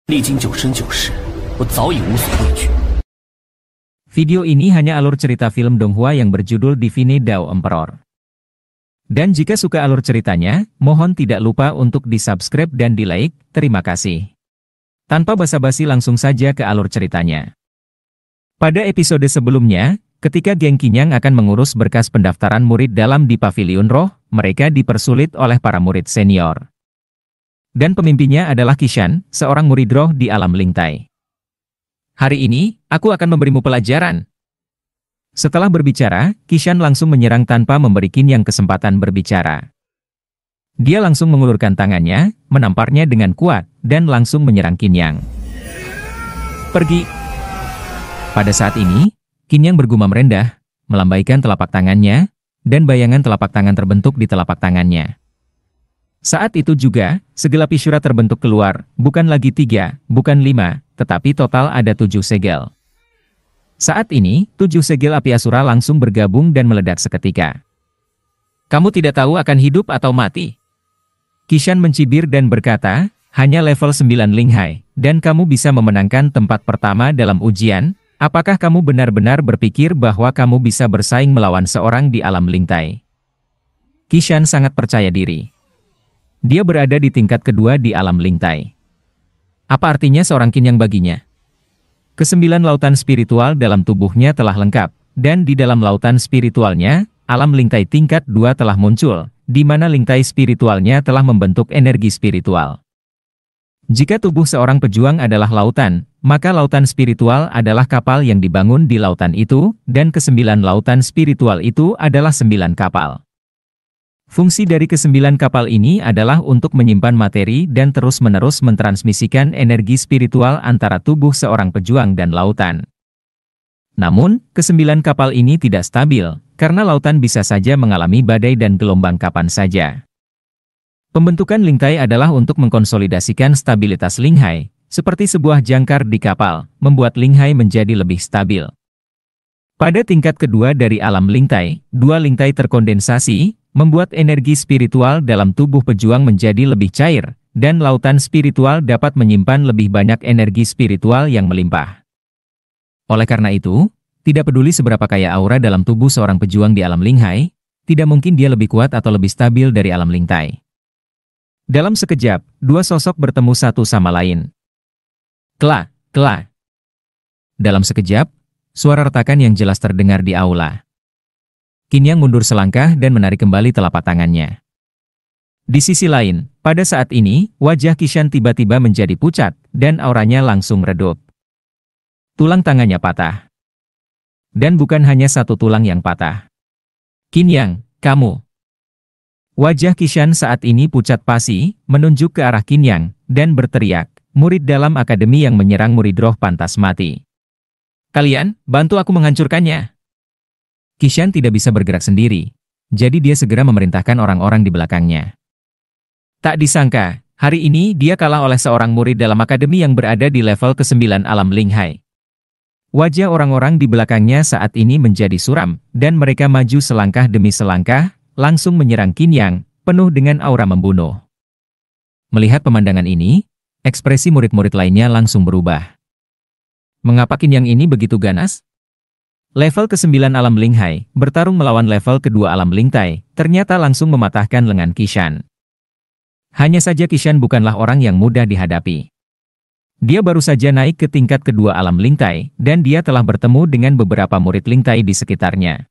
历经九生九世，我早已无所畏惧。 Video ini hanya alur cerita film Donghua yang berjudul Divine Dao Emperor. Dan jika suka alur ceritanya, mohon tidak lupa untuk di-subscribe dan di-like, terima kasih. Tanpa basa-basi langsung saja ke alur ceritanya. Pada episode sebelumnya, ketika geng Qinyang akan mengurus berkas pendaftaran murid dalam di Paviliun Roh, mereka dipersulit oleh para murid senior. Dan pemimpinnya adalah Qishan, seorang murid roh di alam Lingtai. Hari ini, aku akan memberimu pelajaran. Setelah berbicara, Qishan langsung menyerang tanpa memberi Qinyang kesempatan berbicara. Dia langsung mengulurkan tangannya, menamparnya dengan kuat, dan langsung menyerang Qinyang. Pergi! Pada saat ini, Qinyang bergumam rendah, melambaikan telapak tangannya, dan bayangan telapak tangan terbentuk di telapak tangannya. Saat itu juga, segelap Ishura terbentuk keluar, bukan lagi 3, bukan 5, tetapi total ada 7 segel. Saat ini, 7 segel api Asura langsung bergabung dan meledak seketika. Kamu tidak tahu akan hidup atau mati? Qishan mencibir dan berkata, hanya level 9 Linghai, dan kamu bisa memenangkan tempat pertama dalam ujian, apakah kamu benar-benar berpikir bahwa kamu bisa bersaing melawan seorang di alam Lingtai? Qishan sangat percaya diri. Dia berada di tingkat kedua di alam Lingtai. Apa artinya seorang Qinyang baginya? Kesembilan lautan spiritual dalam tubuhnya telah lengkap, dan di dalam lautan spiritualnya, alam Lingtai tingkat 2 telah muncul, di mana Lingtai spiritualnya telah membentuk energi spiritual. Jika tubuh seorang pejuang adalah lautan, maka lautan spiritual adalah kapal yang dibangun di lautan itu, dan kesembilan lautan spiritual itu adalah 9 kapal. Fungsi dari ke-9 kapal ini adalah untuk menyimpan materi dan terus-menerus mentransmisikan energi spiritual antara tubuh seorang pejuang dan lautan. Namun, ke-9 kapal ini tidak stabil, karena lautan bisa saja mengalami badai dan gelombang kapan saja. Pembentukan Lingtai adalah untuk mengkonsolidasikan stabilitas Linghai, seperti sebuah jangkar di kapal, membuat Linghai menjadi lebih stabil. Pada tingkat kedua dari alam Lingtai, 2 Lingtai terkondensasi, membuat energi spiritual dalam tubuh pejuang menjadi lebih cair, dan lautan spiritual dapat menyimpan lebih banyak energi spiritual yang melimpah. Oleh karena itu, tidak peduli seberapa kaya aura dalam tubuh seorang pejuang di alam Linghai, tidak mungkin dia lebih kuat atau lebih stabil dari alam Lingtai. Dalam sekejap, 2 sosok bertemu satu sama lain. Kla, kla. Dalam sekejap, suara retakan yang jelas terdengar di aula. Qinyang mundur selangkah dan menarik kembali telapak tangannya. Di sisi lain, pada saat ini, wajah Qishan tiba-tiba menjadi pucat, dan auranya langsung redup. Tulang tangannya patah. Dan bukan hanya satu tulang yang patah. Qinyang, kamu. Wajah Qishan saat ini pucat pasi, menunjuk ke arah Qinyang, dan berteriak, murid dalam akademi yang menyerang murid roh pantas mati. Kalian, bantu aku menghancurkannya. Qishan tidak bisa bergerak sendiri, jadi dia segera memerintahkan orang-orang di belakangnya. Tak disangka, hari ini dia kalah oleh seorang murid dalam akademi yang berada di level ke-9 alam Linghai. Wajah orang-orang di belakangnya saat ini menjadi suram, dan mereka maju selangkah demi selangkah, langsung menyerang Qinyang, penuh dengan aura membunuh. Melihat pemandangan ini, ekspresi murid-murid lainnya langsung berubah. Mengapa Qinyang ini begitu ganas? Level ke-9 alam Linghai, bertarung melawan level kedua alam Lingtai, ternyata langsung mematahkan lengan Qishan. Hanya saja Qishan bukanlah orang yang mudah dihadapi. Dia baru saja naik ke tingkat kedua alam Lingtai, dan dia telah bertemu dengan beberapa murid Lingtai di sekitarnya.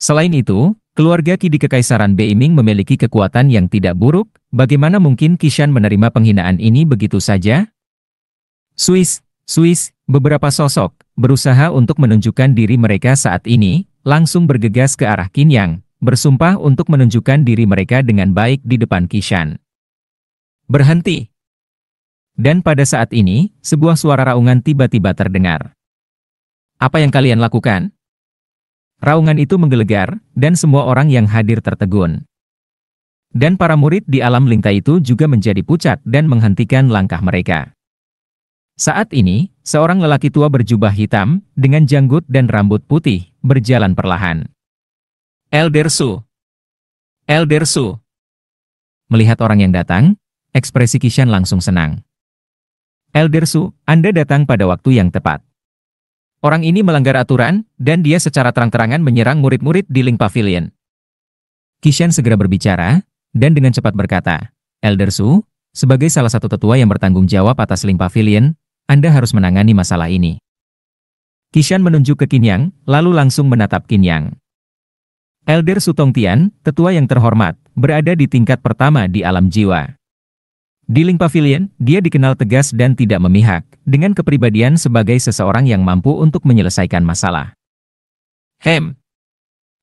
Selain itu, keluarga Qi di Kekaisaran Beiming memiliki kekuatan yang tidak buruk, bagaimana mungkin Qishan menerima penghinaan ini begitu saja? Swiss, beberapa sosok berusaha untuk menunjukkan diri mereka saat ini, langsung bergegas ke arah Qinyang, bersumpah untuk menunjukkan diri mereka dengan baik di depan Qishan. Berhenti! Dan pada saat ini, sebuah suara raungan tiba-tiba terdengar. Apa yang kalian lakukan? Raungan itu menggelegar, dan semua orang yang hadir tertegun. Dan para murid di alam Lingtai itu juga menjadi pucat dan menghentikan langkah mereka. Saat ini, seorang lelaki tua berjubah hitam, dengan janggut dan rambut putih, berjalan perlahan. Elder Su! Elder Su! Melihat orang yang datang, ekspresi Qishan langsung senang. Elder Su, Anda datang pada waktu yang tepat. Orang ini melanggar aturan, dan dia secara terang-terangan menyerang murid-murid di Ling Pavilion. Qishan segera berbicara, dan dengan cepat berkata, Elder Su, sebagai salah satu tetua yang bertanggung jawab atas Ling Pavilion, Anda harus menangani masalah ini. Qishan menunjuk ke Qin Yang, lalu langsung menatap Qin Yang. Elder Su Tongtian, tetua yang terhormat, berada di tingkat pertama di alam jiwa. Di Ling Pavilion, dia dikenal tegas dan tidak memihak, dengan kepribadian sebagai seseorang yang mampu untuk menyelesaikan masalah.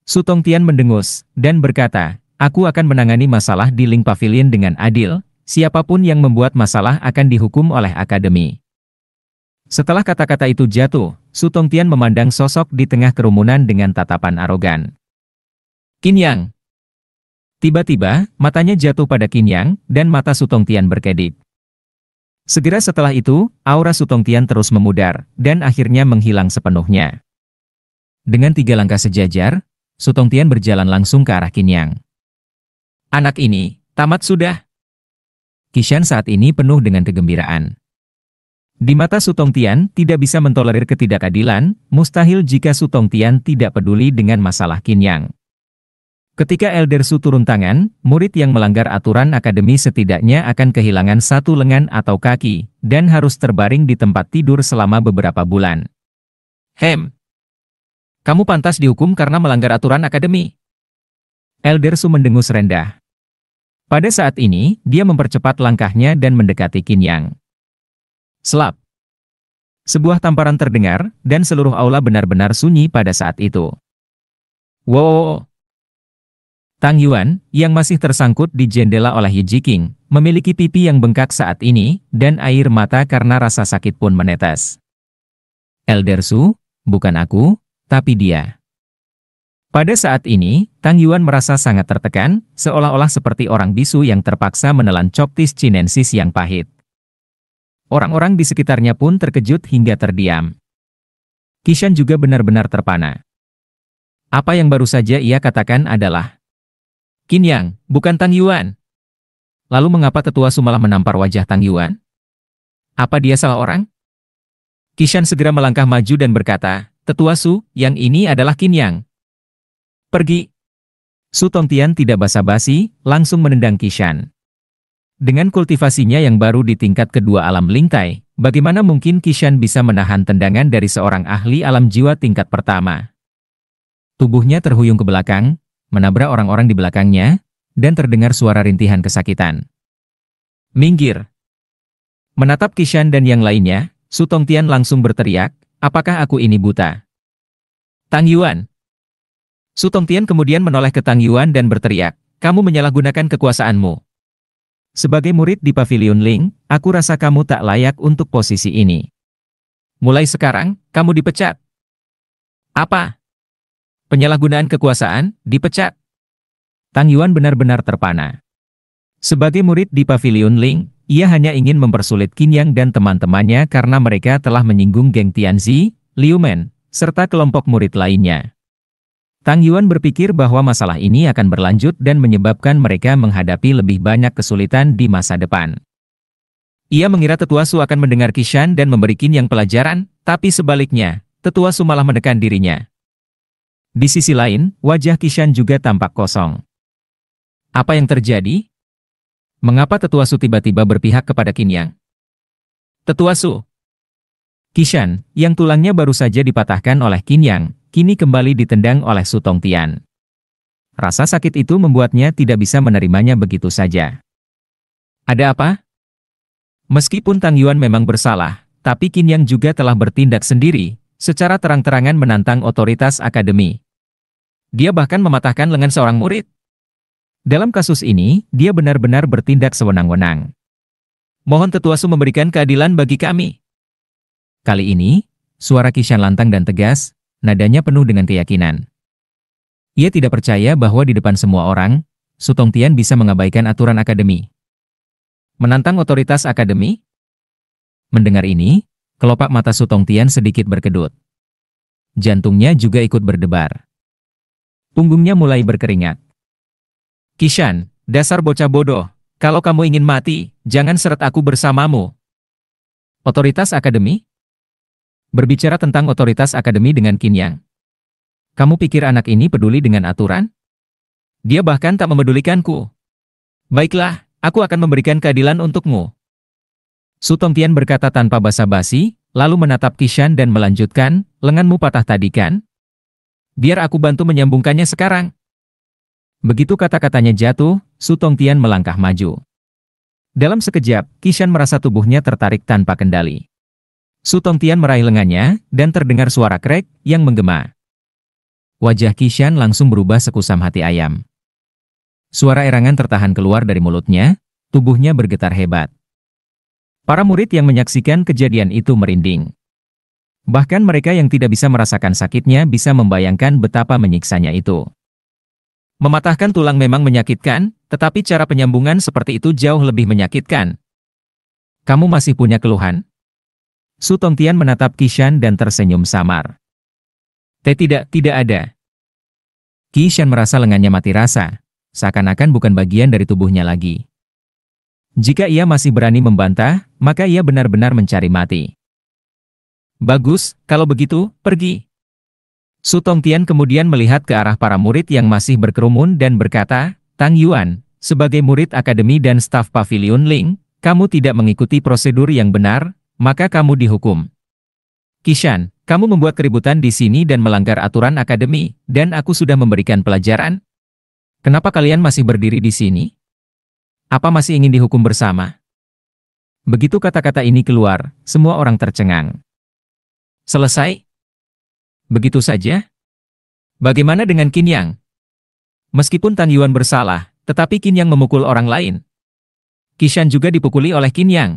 Su Tongtian mendengus, dan berkata, aku akan menangani masalah di Ling Pavilion dengan adil, siapapun yang membuat masalah akan dihukum oleh akademi. Setelah kata-kata itu jatuh, Su Tongtian memandang sosok di tengah kerumunan dengan tatapan arogan. Qin Yang. Tiba-tiba, matanya jatuh pada Qin Yang, dan mata Su Tongtian berkedip. Segera setelah itu, aura Su Tongtian terus memudar, dan akhirnya menghilang sepenuhnya. Dengan 3 langkah sejajar, Su Tongtian berjalan langsung ke arah Qin Yang. Anak ini, tamat sudah. Qishan saat ini penuh dengan kegembiraan. Di mata Su Tongtian, tidak bisa mentolerir ketidakadilan, mustahil jika Su Tongtian tidak peduli dengan masalah Qin Yang. Ketika Elder Su turun tangan, murid yang melanggar aturan akademi setidaknya akan kehilangan 1 lengan atau kaki, dan harus terbaring di tempat tidur selama beberapa bulan. Kamu pantas dihukum karena melanggar aturan akademi. Elder Su mendengus rendah. Pada saat ini, dia mempercepat langkahnya dan mendekati Qin Yang. Slap. Sebuah tamparan terdengar, dan seluruh aula benar-benar sunyi pada saat itu. Wow! Tang Yuan, yang masih tersangkut di jendela oleh Ye Jiqing, memiliki pipi yang bengkak saat ini, dan air mata karena rasa sakit pun menetes. Elder Su, bukan aku, tapi dia. Pada saat ini, Tang Yuan merasa sangat tertekan, seolah-olah seperti orang bisu yang terpaksa menelan coptis chinensis yang pahit. Orang-orang di sekitarnya pun terkejut hingga terdiam. Qishan juga benar-benar terpana. Apa yang baru saja ia katakan adalah, Qin Yang, bukan Tang Yuan. Lalu mengapa tetua Su malah menampar wajah Tang Yuan? Apa dia salah orang? Qishan segera melangkah maju dan berkata, tetua Su, yang ini adalah Qin Yang. Pergi. Su Tongtian tidak basa-basi, langsung menendang Qishan. Dengan kultivasinya yang baru di tingkat kedua alam Lingtai, bagaimana mungkin Qishan bisa menahan tendangan dari seorang ahli alam jiwa tingkat pertama? Tubuhnya terhuyung ke belakang, menabrak orang-orang di belakangnya, dan terdengar suara rintihan kesakitan. Minggir! Menatap Qishan dan yang lainnya, Su Tongtian langsung berteriak, apakah aku ini buta? Tang Yuan! Su Tongtian kemudian menoleh ke Tang Yuan dan berteriak, kamu menyalahgunakan kekuasaanmu. Sebagai murid di Pavilion Ling, aku rasa kamu tak layak untuk posisi ini. Mulai sekarang, kamu dipecat. Apa? Penyalahgunaan kekuasaan, dipecat. Tang Yuan benar-benar terpana. Sebagai murid di Pavilion Ling, ia hanya ingin mempersulit Qin Yang dan teman-temannya karena mereka telah menyinggung geng Tianzi, Liu Men, serta kelompok murid lainnya. Tang Yuan berpikir bahwa masalah ini akan berlanjut dan menyebabkan mereka menghadapi lebih banyak kesulitan di masa depan. Ia mengira tetua Su akan mendengar Qishan dan memberi Qin Yang pelajaran, tapi sebaliknya, tetua Su malah menekan dirinya. Di sisi lain, wajah Qishan juga tampak kosong. Apa yang terjadi? Mengapa tetua Su tiba-tiba berpihak kepada Qin Yang? Tetua Su. Qishan, yang tulangnya baru saja dipatahkan oleh Qin Yang, kini kembali ditendang oleh Su Tongtian. Rasa sakit itu membuatnya tidak bisa menerimanya begitu saja. Ada apa? Meskipun Tang Yuan memang bersalah, tapi Qin Yang juga telah bertindak sendiri, secara terang-terangan menantang otoritas akademi. Dia bahkan mematahkan lengan seorang murid. Dalam kasus ini, dia benar-benar bertindak sewenang-wenang. Mohon tetua Su memberikan keadilan bagi kami. Kali ini, suara Qishan lantang dan tegas, nadanya penuh dengan keyakinan. Ia tidak percaya bahwa di depan semua orang, Su Tongtian bisa mengabaikan aturan akademi. Menantang otoritas akademi? Mendengar ini, kelopak mata Su Tongtian sedikit berkedut. Jantungnya juga ikut berdebar. Punggungnya mulai berkeringat. Qishan, dasar bocah bodoh, kalau kamu ingin mati, jangan seret aku bersamamu. Otoritas Akademi? Berbicara tentang otoritas Akademi dengan Qin Yang. Kamu pikir anak ini peduli dengan aturan? Dia bahkan tak memedulikanku. Baiklah, aku akan memberikan keadilan untukmu. Su Tongtian berkata tanpa basa-basi, lalu menatap Qishan dan melanjutkan, lenganmu patah tadi kan? Biar aku bantu menyambungkannya sekarang. Begitu kata-katanya jatuh, Su Tongtian melangkah maju. Dalam sekejap, Qishan merasa tubuhnya tertarik tanpa kendali. Su Tongtian meraih lengannya, dan terdengar suara krek yang menggema. Wajah Qishan langsung berubah sekusam hati ayam. Suara erangan tertahan keluar dari mulutnya, tubuhnya bergetar hebat. Para murid yang menyaksikan kejadian itu merinding. Bahkan mereka yang tidak bisa merasakan sakitnya bisa membayangkan betapa menyiksanya itu. Mematahkan tulang memang menyakitkan, tetapi cara penyambungan seperti itu jauh lebih menyakitkan. Kamu masih punya keluhan? Su Tongtian menatap Qishan dan tersenyum samar. Tidak ada. Qishan merasa lengannya mati rasa, seakan-akan bukan bagian dari tubuhnya lagi. Jika ia masih berani membantah, maka ia benar-benar mencari mati. Bagus, kalau begitu, pergi. Su Tongtian kemudian melihat ke arah para murid yang masih berkerumun dan berkata, Tang Yuan, sebagai murid akademi dan staf pavilion Ling, kamu tidak mengikuti prosedur yang benar, maka kamu dihukum. Qishan, kamu membuat keributan di sini dan melanggar aturan akademi, dan aku sudah memberikan pelajaran. Kenapa kalian masih berdiri di sini? Apa masih ingin dihukum bersama? Begitu kata-kata ini keluar, semua orang tercengang. Selesai? Begitu saja? Bagaimana dengan Qin Yang? Meskipun Tang Yuan bersalah, tetapi Qin Yang memukul orang lain. Qishan juga dipukuli oleh Qin Yang.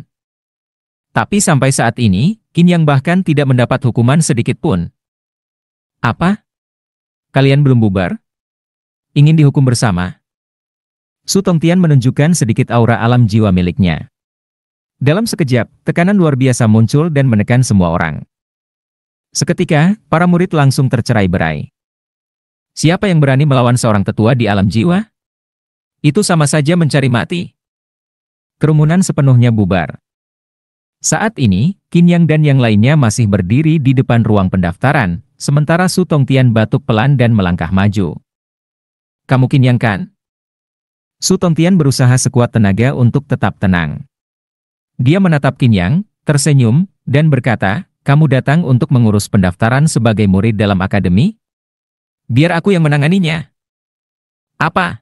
Tapi sampai saat ini, Qin Yang bahkan tidak mendapat hukuman sedikit pun. Apa? Kalian belum bubar? Ingin dihukum bersama? Su Tongtian menunjukkan sedikit aura alam jiwa miliknya. Dalam sekejap, tekanan luar biasa muncul dan menekan semua orang. Seketika, para murid langsung tercerai-berai. Siapa yang berani melawan seorang tetua di alam jiwa? Itu sama saja mencari mati. Kerumunan sepenuhnya bubar. Saat ini, Qin Yang dan yang lainnya masih berdiri di depan ruang pendaftaran, sementara Su Tongtian batuk pelan dan melangkah maju. Kamu Qin Yang kan? Su Tongtian berusaha sekuat tenaga untuk tetap tenang. Dia menatap Qin Yang, tersenyum, dan berkata, kamu datang untuk mengurus pendaftaran sebagai murid dalam akademi? Biar aku yang menanganinya. Apa?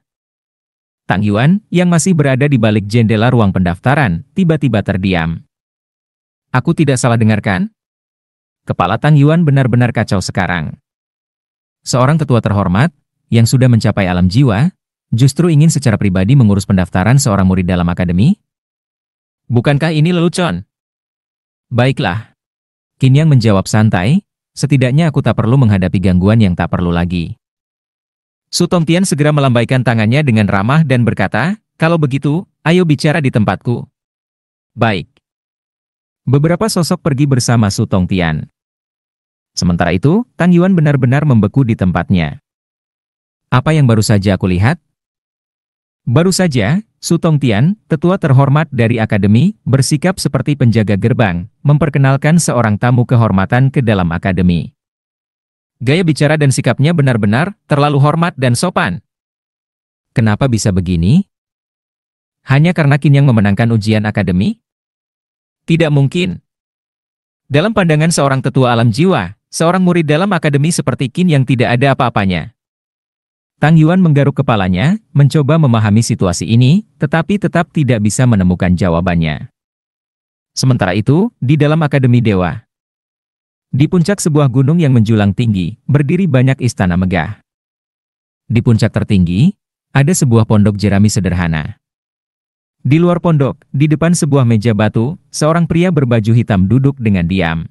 Tang Yuan, yang masih berada di balik jendela ruang pendaftaran, tiba-tiba terdiam. Aku tidak salah dengarkan? Kepala Tang Yuan benar-benar kacau sekarang. Seorang tetua terhormat, yang sudah mencapai alam jiwa, justru ingin secara pribadi mengurus pendaftaran seorang murid dalam akademi? Bukankah ini lelucon? Baiklah. Qin Yang menjawab santai, setidaknya aku tak perlu menghadapi gangguan yang tak perlu lagi. Su Tongtian segera melambaikan tangannya dengan ramah dan berkata, kalau begitu, ayo bicara di tempatku. Baik. Beberapa sosok pergi bersama Su Tongtian. Sementara itu, Tang Yuan benar-benar membeku di tempatnya. Apa yang baru saja aku lihat? Baru saja, Su Tongtian, tetua terhormat dari akademi, bersikap seperti penjaga gerbang, memperkenalkan seorang tamu kehormatan ke dalam akademi. Gaya bicara dan sikapnya benar-benar terlalu hormat dan sopan. Kenapa bisa begini? Hanya karena Qin Yang memenangkan ujian akademi? Tidak mungkin. Dalam pandangan seorang tetua alam jiwa, seorang murid dalam akademi seperti Qin Yang tidak ada apa-apanya. Tang Yuan menggaruk kepalanya, mencoba memahami situasi ini, tetapi tetap tidak bisa menemukan jawabannya. Sementara itu, di dalam Akademi Dewa. Di puncak sebuah gunung yang menjulang tinggi, berdiri banyak istana megah. Di puncak tertinggi, ada sebuah pondok jerami sederhana. Di luar pondok, di depan sebuah meja batu, seorang pria berbaju hitam duduk dengan diam.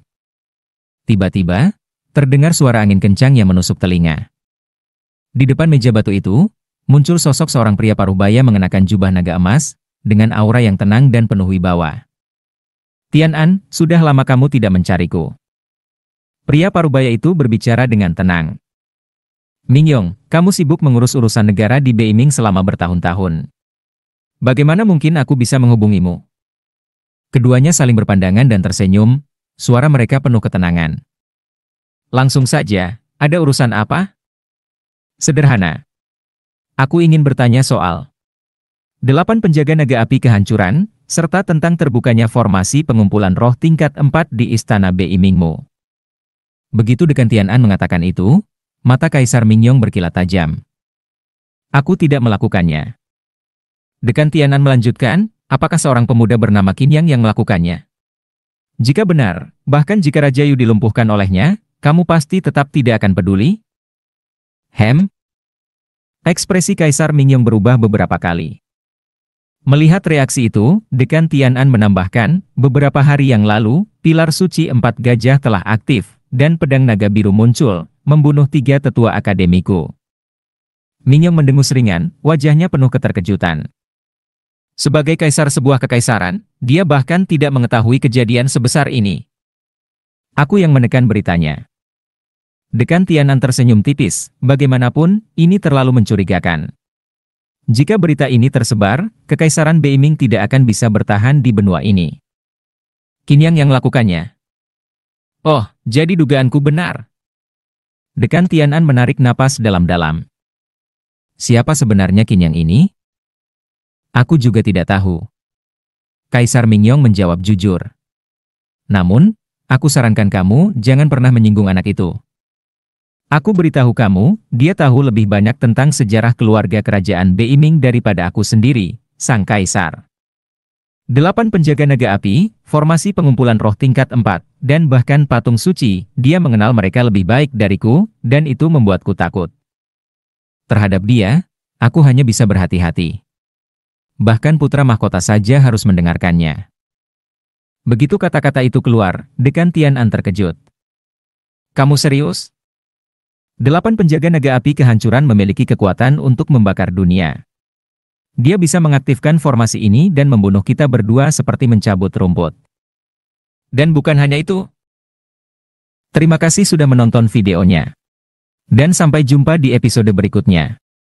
Tiba-tiba, terdengar suara angin kencang yang menusuk telinga. Di depan meja batu itu, muncul sosok seorang pria parubaya mengenakan jubah naga emas, dengan aura yang tenang dan penuh wibawa. Tian An, sudah lama kamu tidak mencariku. Pria parubaya itu berbicara dengan tenang. Mingyong, kamu sibuk mengurus urusan negara di Beiming selama bertahun-tahun. Bagaimana mungkin aku bisa menghubungimu? Keduanya saling berpandangan dan tersenyum, suara mereka penuh ketenangan. Langsung saja, ada urusan apa? Sederhana. Aku ingin bertanya soal 8 penjaga naga api kehancuran, serta tentang terbukanya formasi pengumpulan roh tingkat 4 di Istana Bei Mingmu. Begitu Dekan Tian'an mengatakan itu, mata Kaisar Mingyong berkilat tajam. Aku tidak melakukannya. Dekan Tian'an melanjutkan, apakah seorang pemuda bernama Qin Yang melakukannya? Jika benar, bahkan jika Raja Yu dilumpuhkan olehnya, kamu pasti tetap tidak akan peduli? Ekspresi Kaisar Mingyong berubah beberapa kali. Melihat reaksi itu, Dekan Tian'an menambahkan, beberapa hari yang lalu, pilar suci 4 gajah telah aktif, dan pedang naga biru muncul, membunuh 3 tetua akademiku. Mingyong mendengus ringan, wajahnya penuh keterkejutan. Sebagai kaisar sebuah kekaisaran, dia bahkan tidak mengetahui kejadian sebesar ini. Aku yang menekan beritanya. Dekan Tian'an tersenyum tipis, bagaimanapun, ini terlalu mencurigakan. Jika berita ini tersebar, Kekaisaran Beiming tidak akan bisa bertahan di benua ini. Qin Yang melakukannya. Oh, jadi dugaanku benar. Dekan Tian'an menarik napas dalam-dalam. Siapa sebenarnya Qin Yang ini? Aku juga tidak tahu. Kaisar Mingyong menjawab jujur. Namun, aku sarankan kamu jangan pernah menyinggung anak itu. Aku beritahu kamu, dia tahu lebih banyak tentang sejarah keluarga kerajaan Beiming daripada aku sendiri, sang kaisar. 8 penjaga naga api, formasi pengumpulan roh tingkat 4, dan bahkan patung suci, dia mengenal mereka lebih baik dariku, dan itu membuatku takut. Terhadap dia, aku hanya bisa berhati-hati. Bahkan putra mahkota saja harus mendengarkannya. Begitu kata-kata itu keluar, Dekan Tian'an terkejut. Kamu serius? 8 penjaga naga api kehancuran memiliki kekuatan untuk membakar dunia. Dia bisa mengaktifkan formasi ini dan membunuh kita berdua seperti mencabut rumput. Dan bukan hanya itu. Terima kasih sudah menonton videonya. Dan sampai jumpa di episode berikutnya.